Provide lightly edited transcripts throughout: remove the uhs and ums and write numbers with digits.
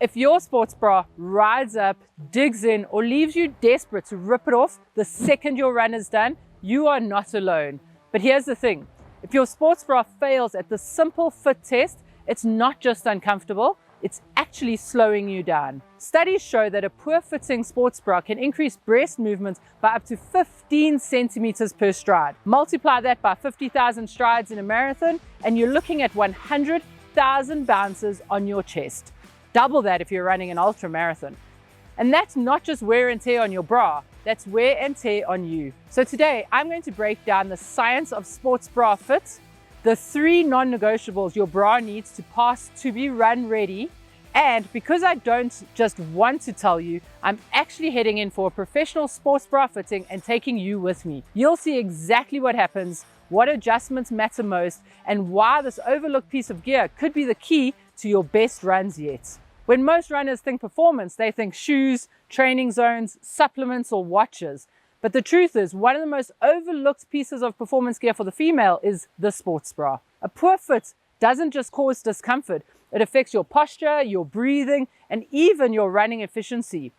If your sports bra rides up, digs in, or leaves you desperate to rip it off the second your run is done, you are not alone. But here's the thing, if your sports bra fails at the simple fit test, it's not just uncomfortable, it's actually slowing you down. Studies show that a poor fitting sports bra can increase breast movement by up to 15 centimeters per stride. Multiply that by 50,000 strides in a marathon, and you're looking at 100,000 bounces on your chest. Double that if you're running an ultra marathon. And that's not just wear and tear on your bra, that's wear and tear on you. So today, I'm going to break down the science of sports bra fit, the 3 non-negotiables your bra needs to pass to be run ready. And because I don't just want to tell you, I'm actually heading in for a professional sports bra fitting and taking you with me. You'll see exactly what happens, what adjustments matter most, and why this overlooked piece of gear could be the key to your best runs yet. When most runners think performance, they think shoes, training zones, supplements, or watches. But the truth is, one of the most overlooked pieces of performance gear for the female is the sports bra. A poor fit doesn't just cause discomfort, it affects your posture, your breathing, and even your running efficiency.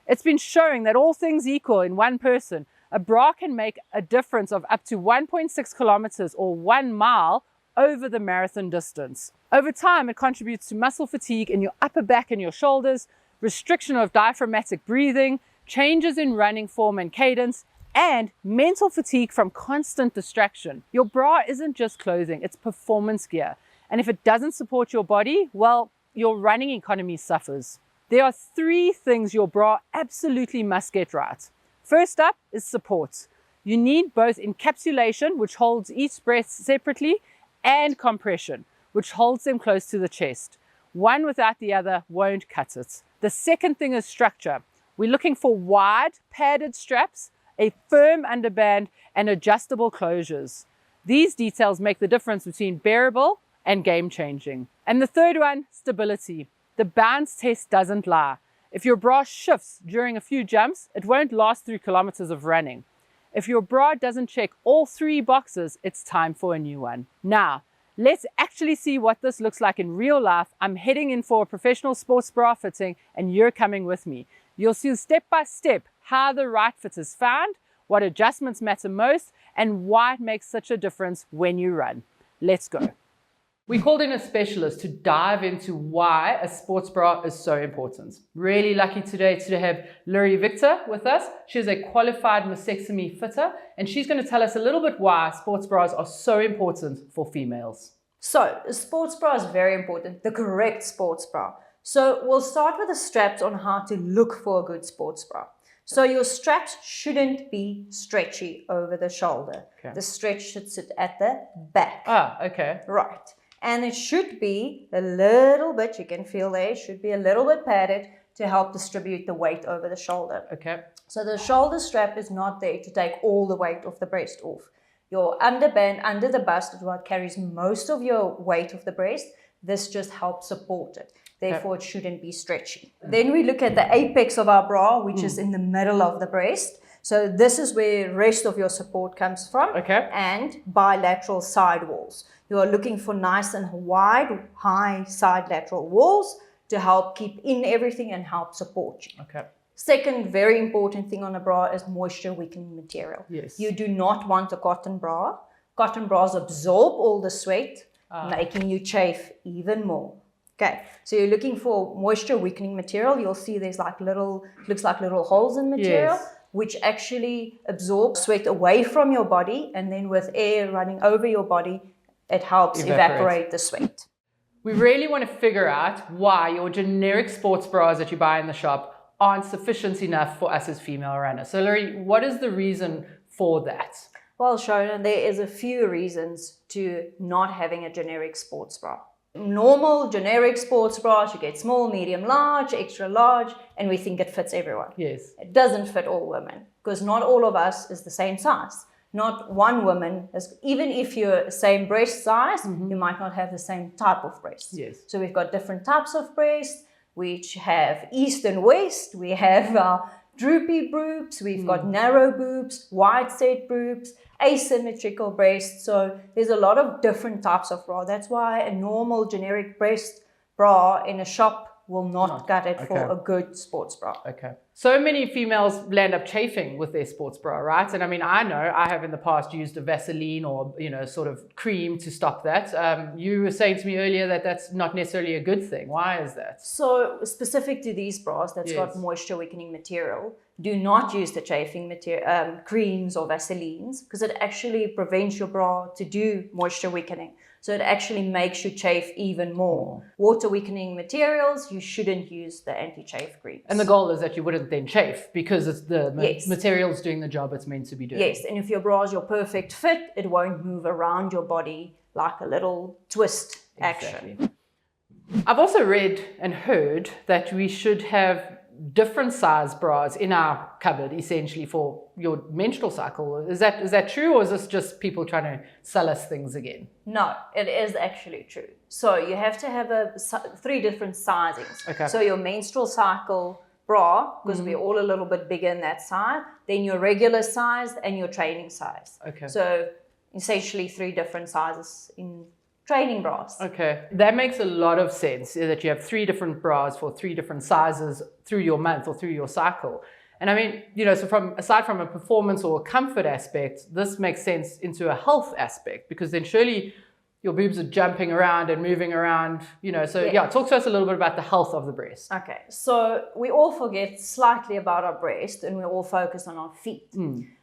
It's been showing that all things equal in one person, a bra can make a difference of up to 1.6 kilometers or 1 mile over the marathon distance. Over time, it contributes to muscle fatigue in your upper back and your shoulders, restriction of diaphragmatic breathing, changes in running form and cadence, and mental fatigue from constant distraction. Your bra isn't just clothing, it's performance gear. And if it doesn't support your body, well, your running economy suffers. There are 3 things your bra absolutely must get right. First up is support. You need both encapsulation, which holds each breast separately, and compression, which holds them close to the chest. One without the other won't cut it. The second thing is structure. We're looking for wide, padded straps, a firm underband, and adjustable closures. These details make the difference between bearable and game-changing. And the third one, stability. The bounce test doesn't lie. If your bra shifts during a few jumps, it won't last 3 kilometers of running. If your bra doesn't check all 3 boxes, it's time for a new one. Now, let's actually see what this looks like in real life. I'm heading in for a professional sports bra fitting, and you're coming with me. You'll see step by step how the right fit is found, what adjustments matter most, and why it makes such a difference when you run. Let's go. We called in a specialist to dive into why a sports bra is so important. Really lucky today to have Luri Victor with us. She's a qualified mastectomy fitter, and she's going to tell us a little bit why sports bras are so important for females. So, a sports bra is very important, the correct sports bra. So, we'll start with the straps on how to look for a good sports bra. So, your straps shouldn't be stretchy over the shoulder. Okay. The stretch should sit at the back. Ah, okay. Right. And it should be a little bit, you can feel there, it should be a little bit padded to help distribute the weight over the shoulder. Okay. So the shoulder strap is not there to take all the weight of the breast off. Your underband under the bust is what carries most of your weight of the breast. This just helps support it. Therefore, it shouldn't be stretchy. Then we look at the apex of our bra, which is in the middle of the breast. So this is where the rest of your support comes from. Okay. And bilateral side walls. You are looking for nice and wide, high side lateral walls to help keep in everything and help support you. Okay. Second very important thing on a bra is moisture weakening material. Yes. You do not want a cotton bra. Cotton bras absorb all the sweat, making you chafe even more. Okay, so you're looking for moisture weakening material. You'll see there's looks like little holes in material, yes, which actually absorb sweat away from your body, and then with air running over your body, it helps evaporate the sweat. We really want to figure out why your generic sports bras that you buy in the shop aren't sufficient enough for us as female runners. So Luri, what is the reason for that? Well, Shona, there is a few reasons to not having a generic sports bra. Normal generic sports bras, you get small, medium, large, extra large, and we think it fits everyone. Yes. It doesn't fit all women because not all of us is the same size. Not one woman, even if you're the same breast size, you might not have the same type of breast. Yes. So we've got different types of breast, which have east and west. We have droopy boobs, we've got narrow boobs, wide set boobs, asymmetrical breasts. So there's a lot of different types of bra. That's why a normal generic breast bra in a shop will not cut it for okay. a good sports bra. Okay. So many females land up chafing with their sports bra, right? And I mean, I know I have in the past used a Vaseline or, sort of cream to stop that. You were saying to me earlier that that's not necessarily a good thing. Why is that? So specific to these bras that's got moisture weakening material, do not use the chafing material, creams or Vaselines, because it actually prevents your bra to do moisture weakening. So it actually makes you chafe even more. Water weakening materials, you shouldn't use the anti-chafe creams. And the goal is that you wouldn't then chafe because it's the material's doing the job it's meant to be doing. Yes, and if your bra is your perfect fit, it won't move around your body like a little twist action. I've also read and heard that we should have different size bras in our cupboard essentially for your menstrual cycle. Is that true, or is this just people trying to sell us things again? No, it is actually true. So you have to have 3 different sizings. Okay. So your menstrual cycle bra, because we're all a little bit bigger in that size, then your regular size and your training size. Okay. So essentially 3 different sizes in training bras. Okay, that makes a lot of sense, that you have 3 different bras for 3 different sizes through your month or through your cycle. And I mean, so aside from a performance or a comfort aspect, this makes sense into a health aspect, because then surely your boobs are jumping around and moving around, so talk to us a little bit about the health of the breast. Okay, so we all forget slightly about our breast and we all focus on our feet.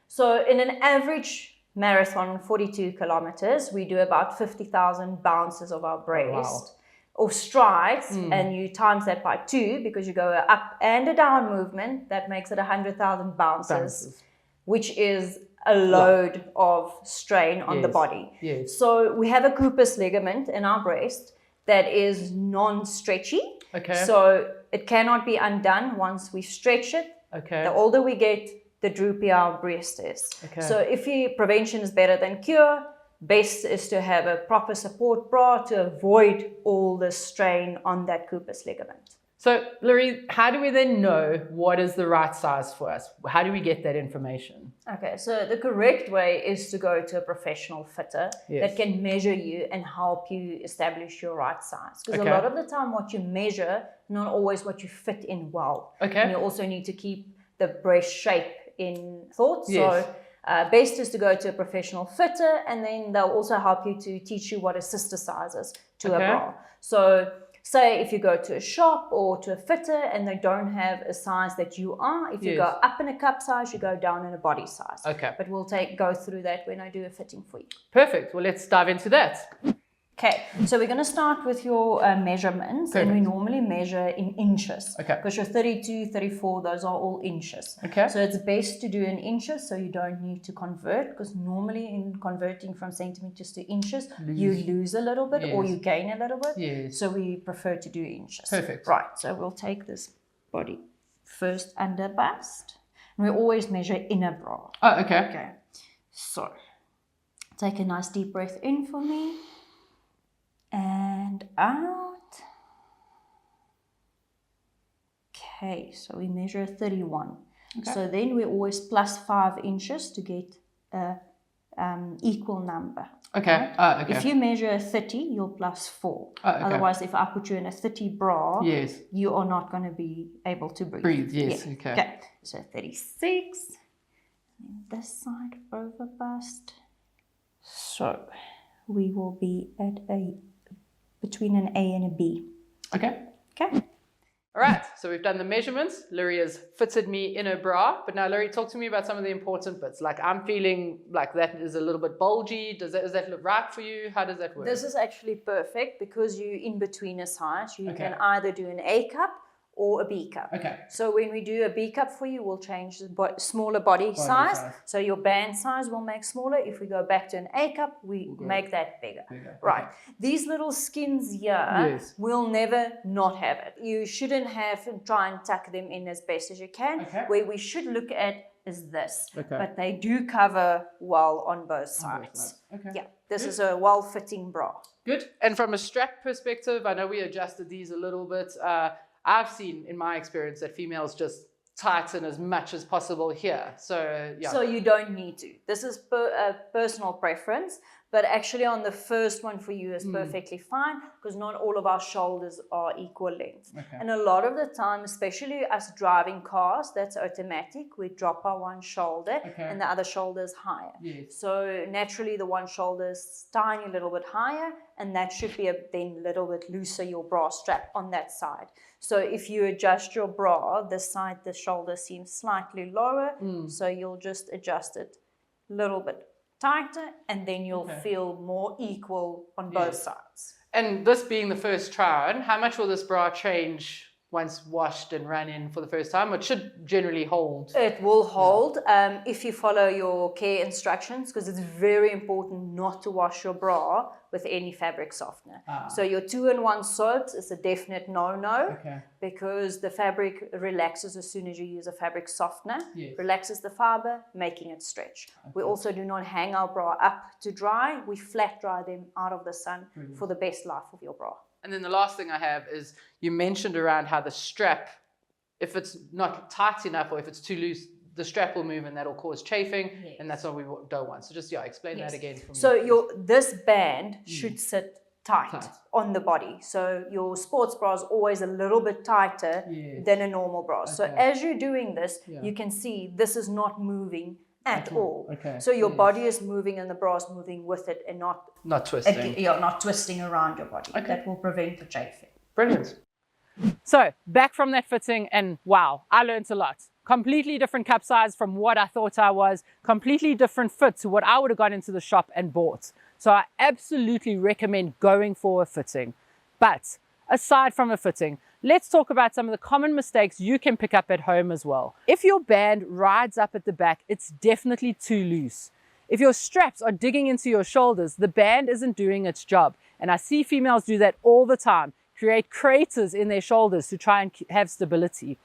So in an average marathon, 42 kilometers, we do about 50,000 bounces of our breast or strides, and you times that by 2 because you go a up and a down movement. That makes it 100,000 bounces, which is a load of strain on the body. Yes. So we have a Cooper's ligament in our breast that is non-stretchy. Okay. So it cannot be undone once we stretch it. Okay. The older we get, the droopier our breast is. Okay. So if prevention is better than cure, best is to have a proper support bra to avoid all the strain on that Cooper's ligament. So, Laurie, how do we then know what is the right size for us? How do we get that information? Okay, so the correct way is to go to a professional fitter that can measure you and help you establish your right size. Because a lot of the time what you measure, not always what you fit in well. Okay. And you also need to keep the breast shape in thought. Yes. So best is to go to a professional fitter, and then they'll also help you to teach you what a sister size is to a bra. So say if you go to a shop or to a fitter and they don't have a size that you are, if you go up in a cup size, you go down in a body size. Okay. But we'll go through that when I do a fitting for you. Perfect. Well, let's dive into that. Okay, so we're going to start with your measurements. Perfect. And we normally measure in inches. Okay. Because your 32, 34, those are all inches. Okay. So it's best to do in inches so you don't need to convert, because normally in converting from centimeters to inches, you lose a little bit or you gain a little bit. Yes. So we prefer to do inches. Perfect. Right, so we'll take this body first under bust. And we always measure inner bra. Oh, okay. Okay, so take a nice deep breath in for me. And out. Okay, so we measure 31. Okay. So then we always plus 5 inches to get a equal number. Okay. Right? Okay. If you measure 30, you'll plus 4. Okay. Otherwise, if I put you in a 30 bra, you are not going to be able to breathe. Yes. Yeah. Okay. So 36. And this side over bust. So we will be at between an A and a B. Okay. Okay. All right. So we've done the measurements. Laurie has fitted me in a bra. But now, Laurie, talk to me about some of the important bits. Like, I'm feeling like that is a little bit bulgy. Does that look right for you? How does that work? This is actually perfect because you're in between a size. You can either do an A cup or a B cup. Okay. So when we do a B cup for you, we'll change the smaller body size. So your band size will make smaller. If we go back to an A cup, we make that bigger. Right. Okay. These little skins here will never not have it. You shouldn't have to try and tuck them in as best as you can. Okay. Where we should look at is this. Okay. But they do cover well on both sides. Okay. Yeah. This is a well-fitting bra. Good. And from a strap perspective, I know we adjusted these a little bit. I've seen in my experience that females just tighten as much as possible here. So, yeah. So you don't need to. This is personal preference, But actually on the first one for you is perfectly fine, because not all of our shoulders are equal length. Okay. And a lot of the time, especially us driving cars, that's automatic. We drop our one shoulder and the other shoulder is higher. Yes. So naturally the one shoulder is tiny little bit higher, and that should be then a little bit looser, your bra strap on that side. So if you adjust your bra, this side, the shoulder seems slightly lower, so you'll just adjust it a little bit tighter, and then you'll feel more equal on both sides. And this being the first try on, how much will this bra change once washed and run in for the first time? It should generally hold. It will hold if you follow your care instructions, because it's very important not to wash your bra with any fabric softener. So your 2-in-1 soaps is a definite no-no, because the fabric relaxes as soon as you use a fabric softener, relaxes the fiber, making it stretch. We also do not hang our bra up to dry. We flat dry them out of the sun for the best life of your bra. And then the last thing I have is, you mentioned around how the strap, if it's not tight enough or if it's too loose, the strap will move and that'll cause chafing, and that's what we don't want. So just, explain that again for me. So this band should sit tight on the body. So your sports bra is always a little bit tighter than a normal bra. So as you're doing this, you can see this is not moving at all. So your body is moving and the bra is moving with it, and not twisting. Not twisting around your body. That will prevent the chafing. Brilliant. So back from that fitting, and wow, I learned a lot. Completely different cup size from what I thought I was, completely different fit to what I would have gone into the shop and bought. So I absolutely recommend going for a fitting. But aside from a fitting, let's talk about some of the common mistakes you can pick up at home as well. If your band rides up at the back, it's definitely too loose. If your straps are digging into your shoulders, the band isn't doing its job. And I see females do that all the time, create craters in their shoulders to try and have stability.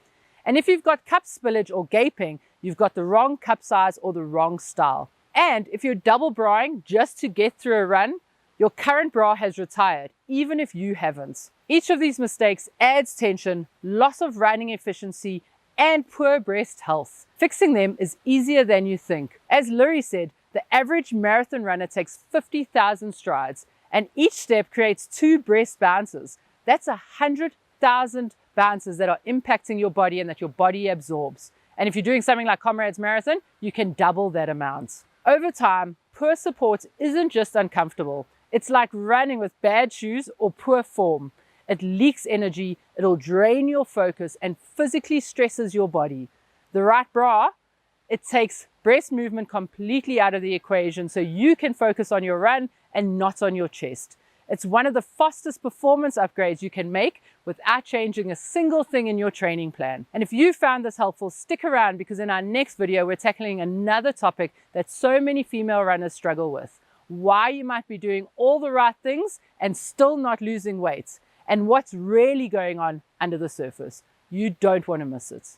And if you've got cup spillage or gaping, you've got the wrong cup size or the wrong style. And if you're double braing just to get through a run, your current bra has retired, even if you haven't. Each of these mistakes adds tension, loss of running efficiency, and poor breast health. Fixing them is easier than you think. As Lurie said, the average marathon runner takes 50,000 strides, and each step creates 2 breast bounces. That's 100,000 bounces that are impacting your body and that your body absorbs. And if you're doing something like Comrades Marathon, you can double that amount. Over time, poor support isn't just uncomfortable. It's like running with bad shoes or poor form. It leaks energy, it'll drain your focus and physically stresses your body. The right bra, it takes breast movement completely out of the equation so you can focus on your run and not on your chest. It's one of the fastest performance upgrades you can make without changing a single thing in your training plan. And if you found this helpful, stick around, because in our next video, we're tackling another topic that so many female runners struggle with: why you might be doing all the right things and still not losing weight, and what's really going on under the surface. You don't want to miss it.